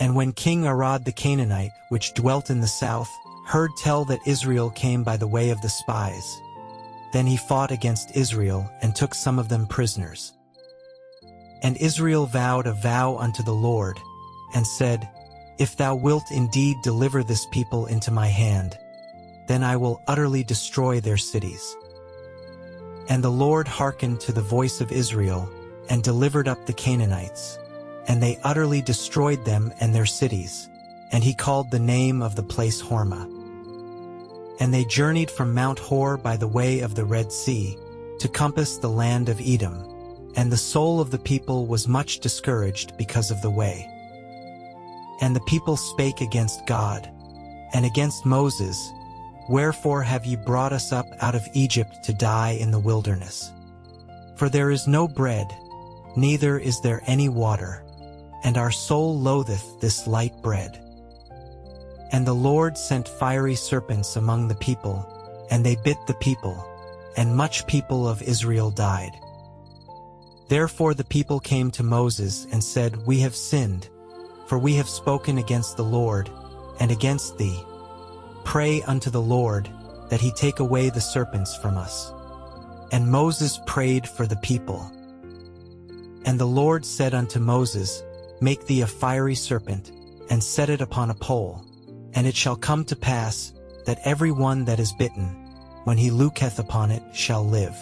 And when King Arad the Canaanite, which dwelt in the south, heard tell that Israel came by the way of the spies, then he fought against Israel and took some of them prisoners. And Israel vowed a vow unto the Lord, and said, If thou wilt indeed deliver this people into my hand, then I will utterly destroy their cities. And the Lord hearkened to the voice of Israel, and delivered up the Canaanites, and they utterly destroyed them and their cities, and he called the name of the place Hormah. And they journeyed from Mount Hor by the way of the Red Sea, to compass the land of Edom, and the soul of the people was much discouraged because of the way. And the people spake against God, and against Moses, Wherefore have ye brought us up out of Egypt to die in the wilderness? For there is no bread, neither is there any water, and our soul loatheth this light bread. And the Lord sent fiery serpents among the people, and they bit the people, and much people of Israel died. Therefore the people came to Moses and said, We have sinned, for we have spoken against the Lord, and against thee. Pray unto the Lord, that he take away the serpents from us. And Moses prayed for the people. And the Lord said unto Moses, Make thee a fiery serpent, and set it upon a pole, and it shall come to pass, that every one that is bitten, when he looketh upon it, shall live.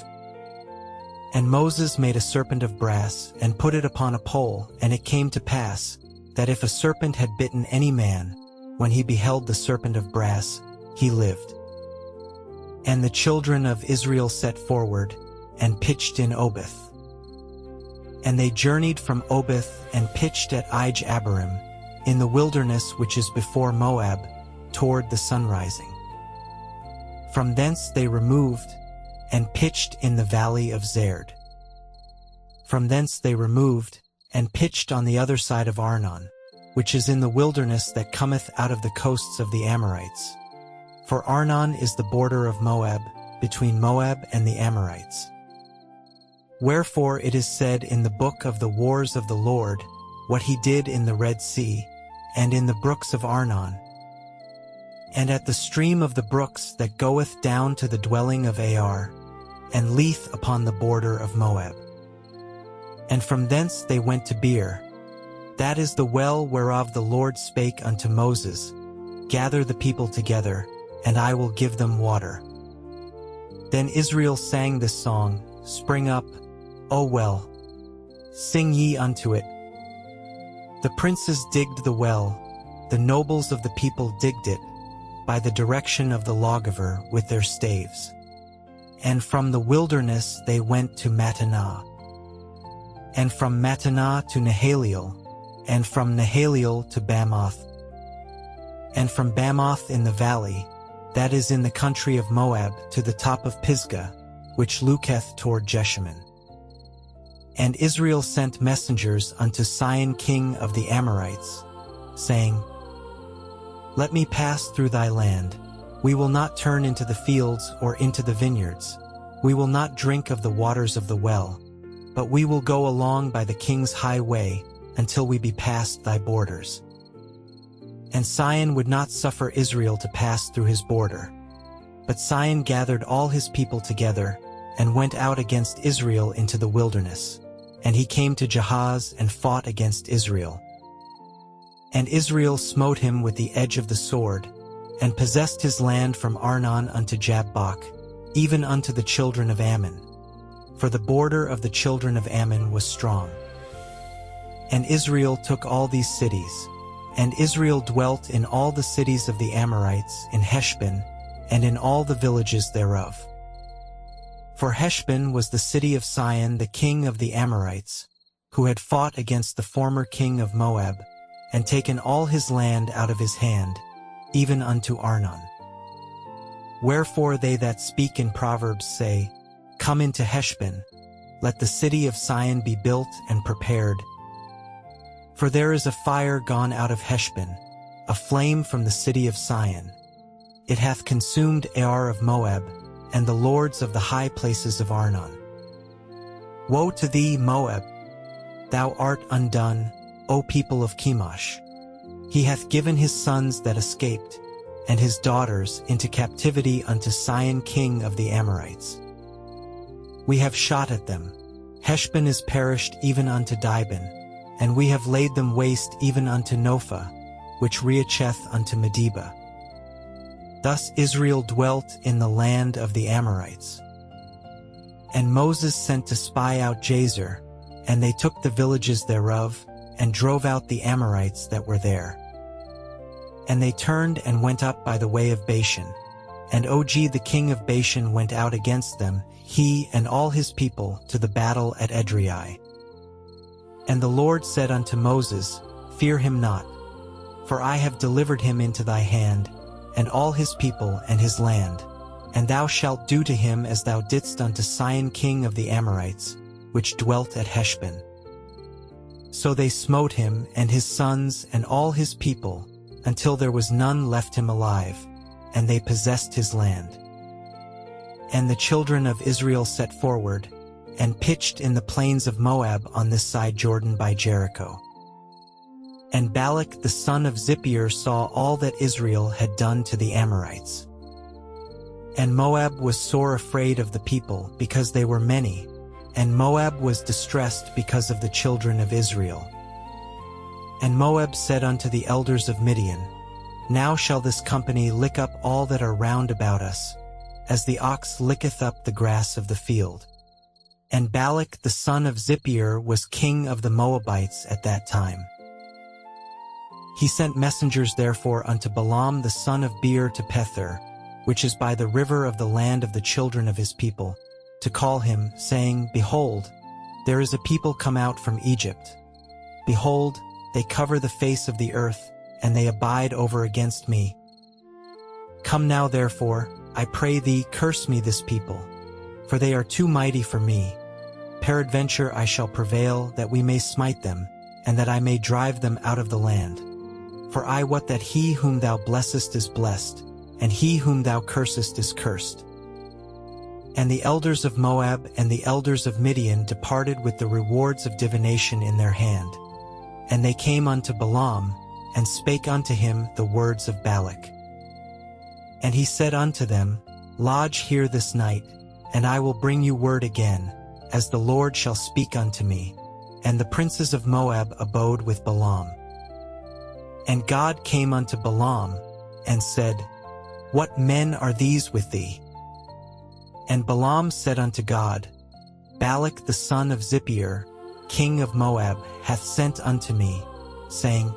And Moses made a serpent of brass, and put it upon a pole, and it came to pass, that if a serpent had bitten any man, when he beheld the serpent of brass, he lived. And the children of Israel set forward, and pitched in Obeth. And they journeyed from Obeth, and pitched at Ij-Abarim, in the wilderness which is before Moab, toward the sunrising. From thence they removed, and pitched in the valley of Zerd. From thence they removed, and pitched on the other side of Arnon, which is in the wilderness that cometh out of the coasts of the Amorites. For Arnon is the border of Moab, between Moab and the Amorites. Wherefore it is said in the book of the wars of the Lord, what he did in the Red Sea, and in the brooks of Arnon, and at the stream of the brooks that goeth down to the dwelling of Ar, and Leith upon the border of Moab. And from thence they went to Beer. That is the well whereof the Lord spake unto Moses, Gather the people together, and I will give them water. Then Israel sang this song, Spring up, O well, sing ye unto it. The princes digged the well, the nobles of the people digged it, by the direction of the lawgiver with their staves. And from the wilderness they went to Mattanah, and from Mattanah to Nahaliel, and from Nahaliel to Bamoth, and from Bamoth in the valley, that is in the country of Moab, to the top of Pisgah, which looketh toward Jeshimon. And Israel sent messengers unto Sihon king of the Amorites, saying, Let me pass through thy land. We will not turn into the fields or into the vineyards. We will not drink of the waters of the well, but we will go along by the king's highway until we be past thy borders. And Sihon would not suffer Israel to pass through his border. But Sihon gathered all his people together, and went out against Israel into the wilderness. And he came to Jahaz and fought against Israel. And Israel smote him with the edge of the sword, and possessed his land from Arnon unto Jabbok, even unto the children of Ammon. For the border of the children of Ammon was strong. And Israel took all these cities, and Israel dwelt in all the cities of the Amorites, in Heshbon, and in all the villages thereof. For Heshbon was the city of Sihon the king of the Amorites, who had fought against the former king of Moab, and taken all his land out of his hand, even unto Arnon. Wherefore they that speak in Proverbs say, Come into Heshbon, let the city of Sihon be built and prepared. For there is a fire gone out of Heshbon, a flame from the city of Sihon. It hath consumed Ar of Moab, and the lords of the high places of Arnon. Woe to thee, Moab! Thou art undone, O people of Chemosh! He hath given his sons that escaped, and his daughters into captivity unto Sihon king of the Amorites. We have shot at them. Heshbon is perished even unto Dibon, and we have laid them waste even unto Nophah, which reacheth unto Medeba. Thus Israel dwelt in the land of the Amorites. And Moses sent to spy out Jazer, and they took the villages thereof, and drove out the Amorites that were there. And they turned and went up by the way of Bashan, and Og the king of Bashan went out against them, he and all his people, to the battle at Edrei. And the Lord said unto Moses, Fear him not, for I have delivered him into thy hand, and all his people and his land, and thou shalt do to him as thou didst unto Sihon king of the Amorites, which dwelt at Heshbon. So they smote him and his sons and all his people, until there was none left him alive, and they possessed his land. And the children of Israel set forward, and pitched in the plains of Moab on this side Jordan by Jericho. And Balak the son of Zippor saw all that Israel had done to the Amorites. And Moab was sore afraid of the people, because they were many, and Moab was distressed because of the children of Israel. And Moab said unto the elders of Midian, Now shall this company lick up all that are round about us, as the ox licketh up the grass of the field. And Balak the son of Zippor was king of the Moabites at that time. He sent messengers therefore unto Balaam the son of Beor to Pethor, which is by the river of the land of the children of his people, to call him, saying, Behold, there is a people come out from Egypt. Behold, they cover the face of the earth, and they abide over against me. Come now therefore, I pray thee, curse me this people, for they are too mighty for me. Peradventure I shall prevail, that we may smite them, and that I may drive them out of the land. For I wot that he whom thou blessest is blessed, and he whom thou cursest is cursed. And the elders of Moab and the elders of Midian departed with the rewards of divination in their hand. And they came unto Balaam, and spake unto him the words of Balak. And he said unto them, Lodge here this night, and I will bring you word again, as the Lord shall speak unto me. And the princes of Moab abode with Balaam. And God came unto Balaam, and said, What men are these with thee? And Balaam said unto God, Balak the son of Zippor, king of Moab, hath sent unto me, saying,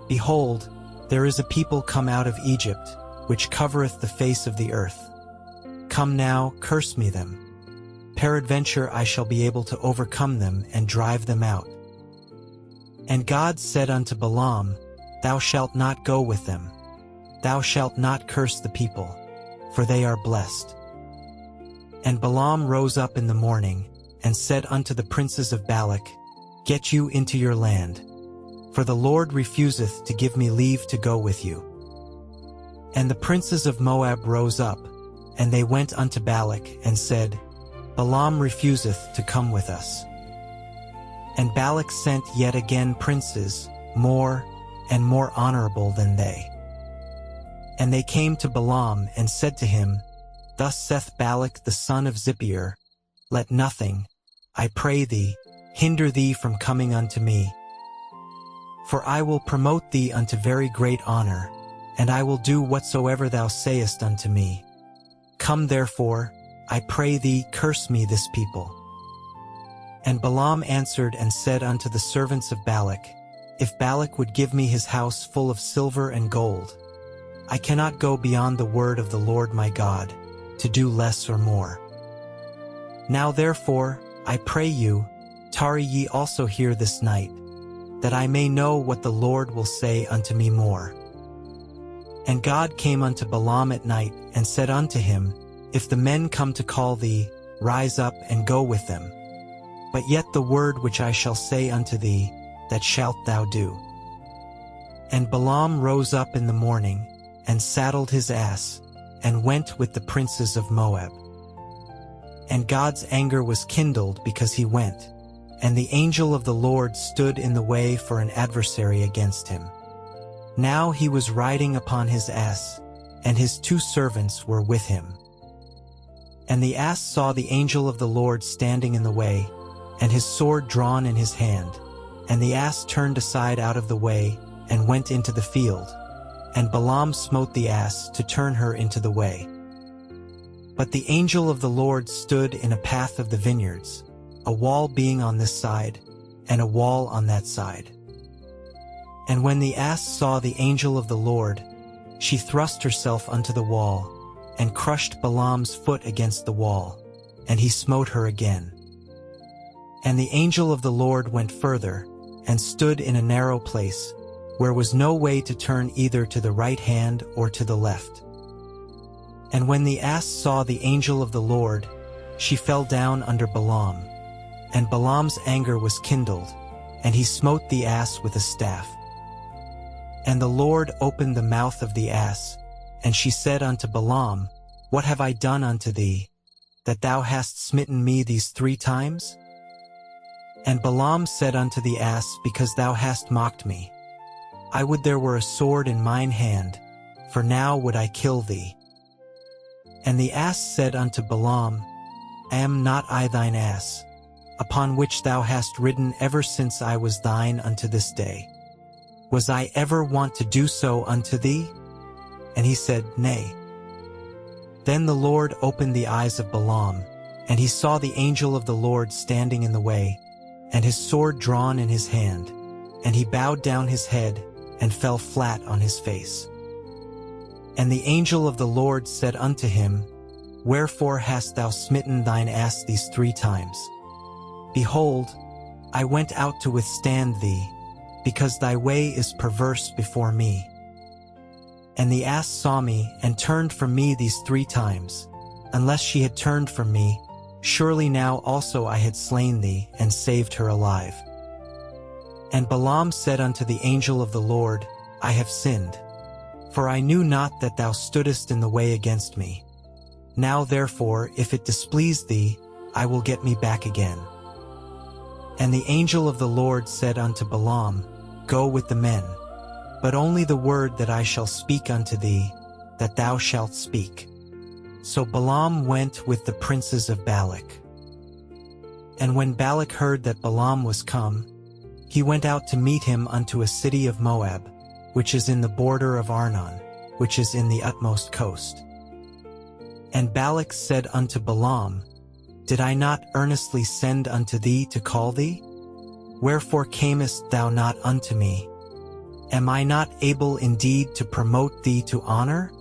Behold, there is a people come out of Egypt, which covereth the face of the earth. Come now, curse me them. Peradventure I shall be able to overcome them and drive them out. And God said unto Balaam, Thou shalt not go with them. Thou shalt not curse the people, for they are blessed. And Balaam rose up in the morning, and said unto the princes of Balak, Get you into your land, for the Lord refuseth to give me leave to go with you. And the princes of Moab rose up, and they went unto Balak, and said, Balaam refuseth to come with us. And Balak sent yet again princes, more and more honorable than they. And they came to Balaam, and said to him, Thus saith Balak the son of Zippor, Let nothing, I pray thee, hinder thee from coming unto me. For I will promote thee unto very great honor, and I will do whatsoever thou sayest unto me. Come therefore, I pray thee, curse me this people. And Balaam answered and said unto the servants of Balak, If Balak would give me his house full of silver and gold, I cannot go beyond the word of the Lord my God, to do less or more. Now therefore, I pray you, tarry ye also here this night, that I may know what the Lord will say unto me more. And God came unto Balaam at night, and said unto him, If the men come to call thee, rise up and go with them. But yet the word which I shall say unto thee, that shalt thou do. And Balaam rose up in the morning, and saddled his ass, and went with the princes of Moab. And God's anger was kindled because he went, and the angel of the Lord stood in the way for an adversary against him. Now he was riding upon his ass, and his 2 servants were with him. And the ass saw the angel of the Lord standing in the way, and his sword drawn in his hand. And the ass turned aside out of the way, and went into the field. And Balaam smote the ass to turn her into the way. But the angel of the Lord stood in a path of the vineyards, a wall being on this side, and a wall on that side. And when the ass saw the angel of the Lord, she thrust herself unto the wall, and crushed Balaam's foot against the wall, and he smote her again. And the angel of the Lord went further, and stood in a narrow place, where was no way to turn either to the right hand or to the left. And when the ass saw the angel of the Lord, she fell down under Balaam. And Balaam's anger was kindled, and he smote the ass with a staff. And the Lord opened the mouth of the ass, and she said unto Balaam, What have I done unto thee, that thou hast smitten me these 3 times? And Balaam said unto the ass, Because thou hast mocked me. I would there were a sword in mine hand, for now would I kill thee. And the ass said unto Balaam, Am not I thine ass, upon which thou hast ridden ever since I was thine unto this day? Was I ever wont to do so unto thee? And he said, Nay. Then the Lord opened the eyes of Balaam, and he saw the angel of the Lord standing in the way, and his sword drawn in his hand, and he bowed down his head, and fell flat on his face. And the angel of the Lord said unto him, Wherefore hast thou smitten thine ass these 3 times? Behold, I went out to withstand thee, because thy way is perverse before me. And the ass saw me, and turned from me these 3 times. Unless she had turned from me, surely now also I had slain thee, and saved her alive. And Balaam said unto the angel of the Lord, I have sinned, for I knew not that thou stoodest in the way against me. Now therefore, if it displease thee, I will get me back again. And the angel of the Lord said unto Balaam, Go with the men, but only the word that I shall speak unto thee, that thou shalt speak. So Balaam went with the princes of Balak. And when Balak heard that Balaam was come, he went out to meet him unto a city of Moab, which is in the border of Arnon, which is in the utmost coast. And Balak said unto Balaam, Did I not earnestly send unto thee to call thee? Wherefore camest thou not unto me? Am I not able indeed to promote thee to honor?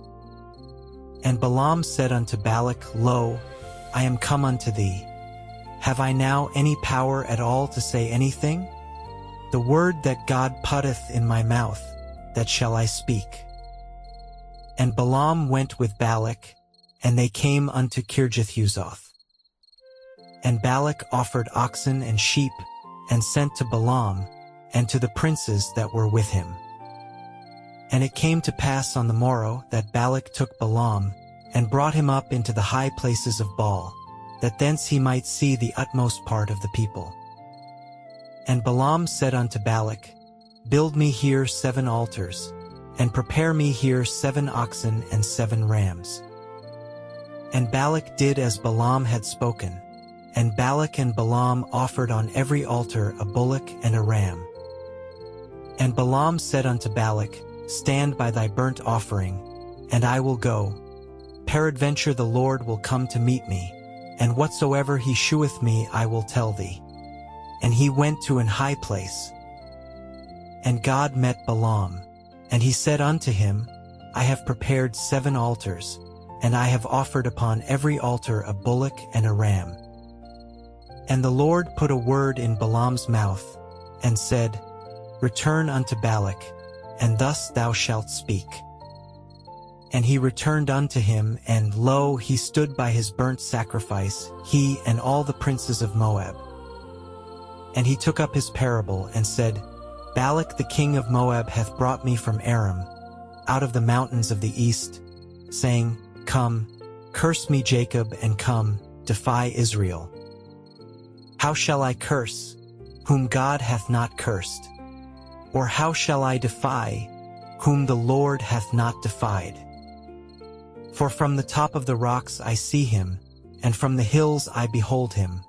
And Balaam said unto Balak, Lo, I am come unto thee. Have I now any power at all to say anything? The word that God putteth in my mouth, that shall I speak. And Balaam went with Balak, and they came unto Kirjathhuzoth. And Balak offered oxen and sheep, and sent to Balaam, and to the princes that were with him. And it came to pass on the morrow that Balak took Balaam, and brought him up into the high places of Baal, that thence he might see the utmost part of the people. And Balaam said unto Balak, Build me here 7 altars, and prepare me here 7 oxen and 7 rams. And Balak did as Balaam had spoken, and Balak and Balaam offered on every altar a bullock and a ram. And Balaam said unto Balak, Stand by thy burnt offering, and I will go. Peradventure the Lord will come to meet me, and whatsoever he sheweth me I will tell thee. And he went to an high place. And God met Balaam, and he said unto him, I have prepared 7 altars, and I have offered upon every altar a bullock and a ram. And the Lord put a word in Balaam's mouth, and said, Return unto Balak, and thus thou shalt speak. And he returned unto him, and lo, he stood by his burnt sacrifice, he and all the princes of Moab. And he took up his parable, and said, Balak the king of Moab hath brought me from Aram, out of the mountains of the east, saying, Come, curse me Jacob, and come, defy Israel. How shall I curse, whom God hath not cursed? Or how shall I defy, whom the Lord hath not defied. For from the top of the rocks I see him, and from the hills I behold him.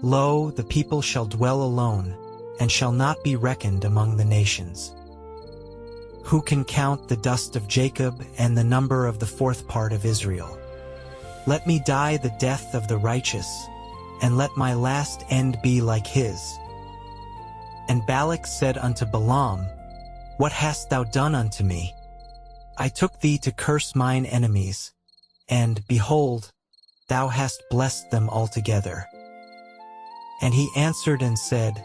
Lo, the people shall dwell alone, and shall not be reckoned among the nations. Who can count the dust of Jacob and the number of the fourth part of Israel? Let me die the death of the righteous, and let my last end be like his. And Balak said unto Balaam, What hast thou done unto me? I took thee to curse mine enemies, and, behold, thou hast blessed them altogether. And he answered and said,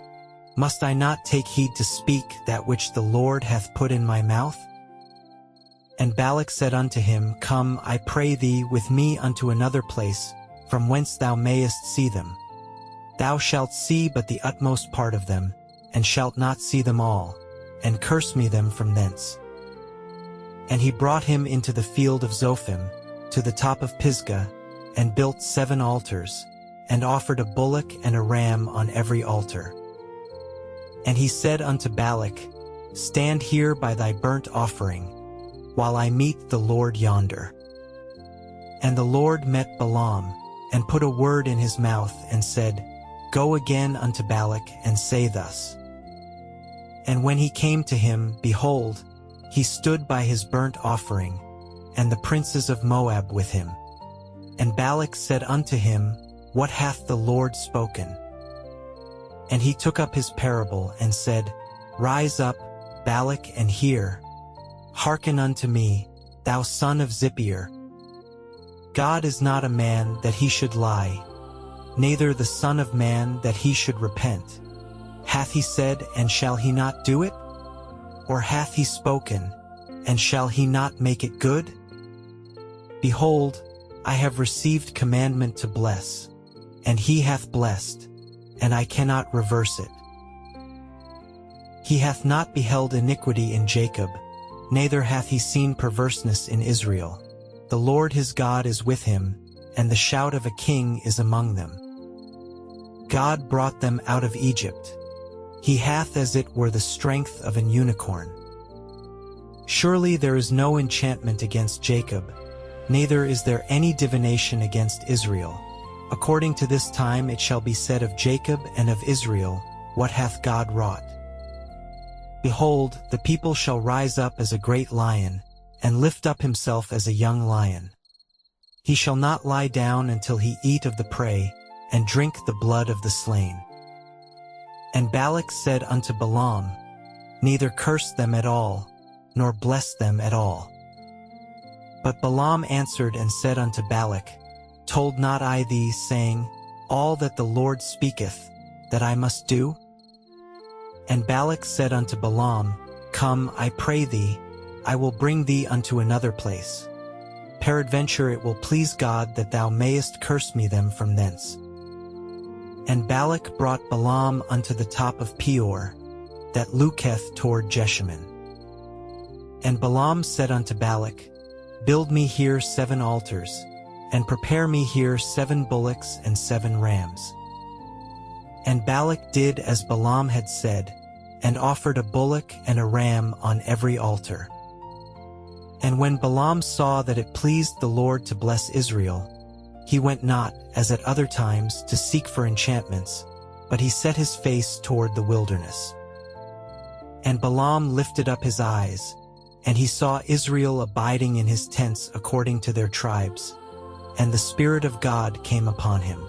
Must I not take heed to speak that which the Lord hath put in my mouth? And Balak said unto him, Come, I pray thee, with me unto another place, from whence thou mayest see them. Thou shalt see but the utmost part of them, and shalt not see them all, and curse me them from thence. And he brought him into the field of Zophim, to the top of Pisgah, and built 7 altars, and offered a bullock and a ram on every altar. And he said unto Balak, Stand here by thy burnt offering, while I meet the Lord yonder. And the Lord met Balaam, and put a word in his mouth, and said, Go again unto Balak, and say thus. And when he came to him, behold, he stood by his burnt offering, and the princes of Moab with him. And Balak said unto him, What hath the Lord spoken? And he took up his parable, and said, Rise up, Balak, and hear. Hearken unto me, thou son of Zippor. God is not a man that he should lie, neither the Son of Man that he should repent. Hath he said, and shall he not do it? Or hath he spoken, and shall he not make it good? Behold, I have received commandment to bless, and he hath blessed, and I cannot reverse it. He hath not beheld iniquity in Jacob, neither hath he seen perverseness in Israel. The Lord his God is with him, and the shout of a king is among them. God brought them out of Egypt. He hath as it were the strength of an unicorn. Surely there is no enchantment against Jacob, neither is there any divination against Israel. According to this time it shall be said of Jacob and of Israel, What hath God wrought? Behold, the people shall rise up as a great lion, and lift up himself as a young lion. He shall not lie down until he eat of the prey, and drink the blood of the slain. And Balak said unto Balaam, Neither curse them at all, nor bless them at all. But Balaam answered and said unto Balak, Told not I thee, saying, All that the Lord speaketh, that I must do? And Balak said unto Balaam, Come, I pray thee, I will bring thee unto another place. Peradventure it will please God that thou mayest curse me them from thence. And Balak brought Balaam unto the top of Peor, that looketh toward Jeshimon. And Balaam said unto Balak, Build me here 7 altars, and prepare me here 7 bullocks and 7 rams. And Balak did as Balaam had said, and offered a bullock and a ram on every altar. And when Balaam saw that it pleased the Lord to bless Israel, he went not, as at other times, to seek for enchantments, but he set his face toward the wilderness. And Balaam lifted up his eyes, and he saw Israel abiding in his tents according to their tribes, and the Spirit of God came upon him.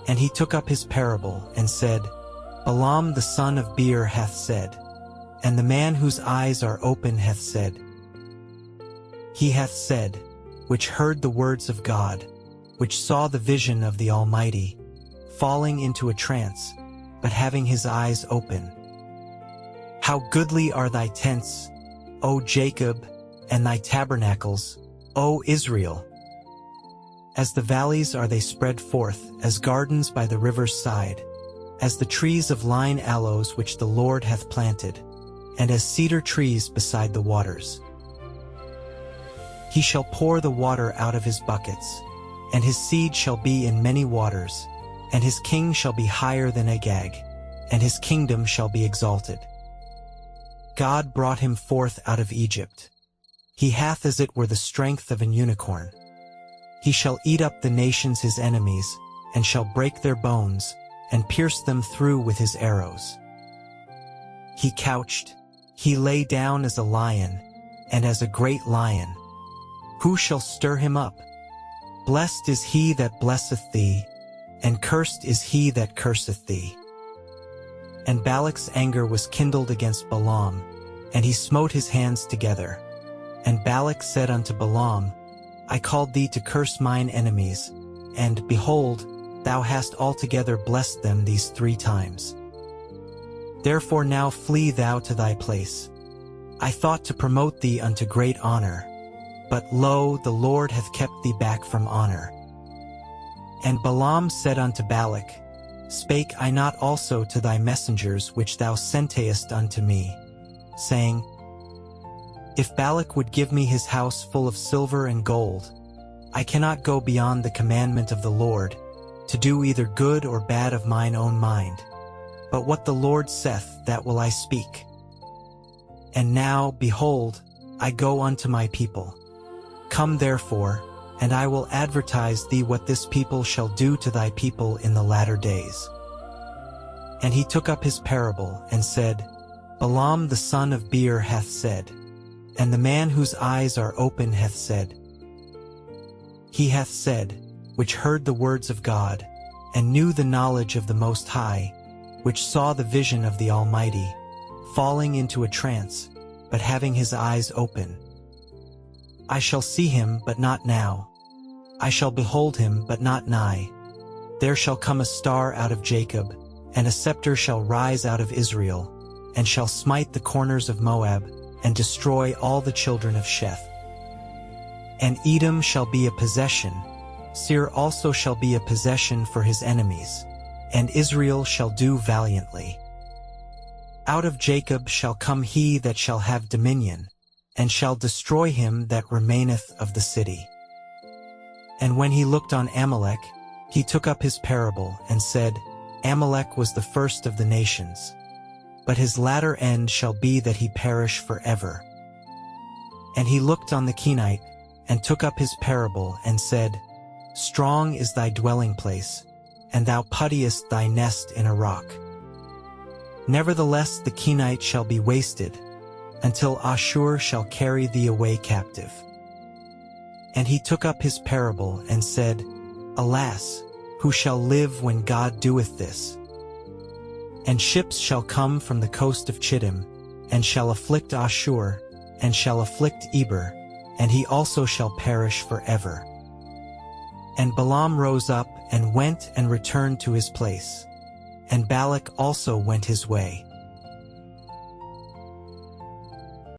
And he took up his parable, and said, Balaam the son of Beor hath said, and the man whose eyes are open hath said, He hath said, which heard the words of God, which saw the vision of the Almighty, falling into a trance, but having his eyes open. How goodly are thy tents, O Jacob, and thy tabernacles, O Israel! As the valleys are they spread forth, as gardens by the river's side, as the trees of lign aloes which the Lord hath planted, and as cedar trees beside the waters. He shall pour the water out of his buckets, and his seed shall be in many waters, and his king shall be higher than Agag, and his kingdom shall be exalted. God brought him forth out of Egypt. He hath as it were the strength of an unicorn. He shall eat up the nations his enemies, and shall break their bones, and pierce them through with his arrows. He couched, he lay down as a lion, and as a great lion. Who shall stir him up? Blessed is he that blesseth thee, and cursed is he that curseth thee. And Balak's anger was kindled against Balaam, and he smote his hands together. And Balak said unto Balaam, I called thee to curse mine enemies, and, behold, thou hast altogether blessed them these 3 times. Therefore now flee thou to thy place. I thought to promote thee unto great honor, but lo, the Lord hath kept thee back from honor. And Balaam said unto Balak, Spake I not also to thy messengers which thou sentest unto me, saying, If Balak would give me his house full of silver and gold, I cannot go beyond the commandment of the Lord, to do either good or bad of mine own mind. But what the Lord saith, that will I speak. And now, behold, I go unto my people. Come therefore, and I will advertise thee what this people shall do to thy people in the latter days. And he took up his parable, and said, Balaam the son of Beor hath said, and the man whose eyes are open hath said. He hath said, which heard the words of God, and knew the knowledge of the Most High, which saw the vision of the Almighty, falling into a trance, but having his eyes open. I shall see him, but not now. I shall behold him, but not nigh. There shall come a star out of Jacob, and a scepter shall rise out of Israel, and shall smite the corners of Moab, and destroy all the children of Sheth. And Edom shall be a possession, Seir also shall be a possession for his enemies, and Israel shall do valiantly. Out of Jacob shall come he that shall have dominion, and shall destroy him that remaineth of the city. And when he looked on Amalek, he took up his parable, and said, Amalek was the first of the nations, but his latter end shall be that he perish forever. And he looked on the Kenite, and took up his parable, and said, Strong is thy dwelling place, and thou puttiest thy nest in a rock. Nevertheless the Kenite shall be wasted, until Ashur shall carry thee away captive. And he took up his parable, and said, Alas, who shall live when God doeth this? And ships shall come from the coast of Chittim, and shall afflict Ashur, and shall afflict Eber, and he also shall perish forever. And Balaam rose up, and went and returned to his place. And Balak also went his way.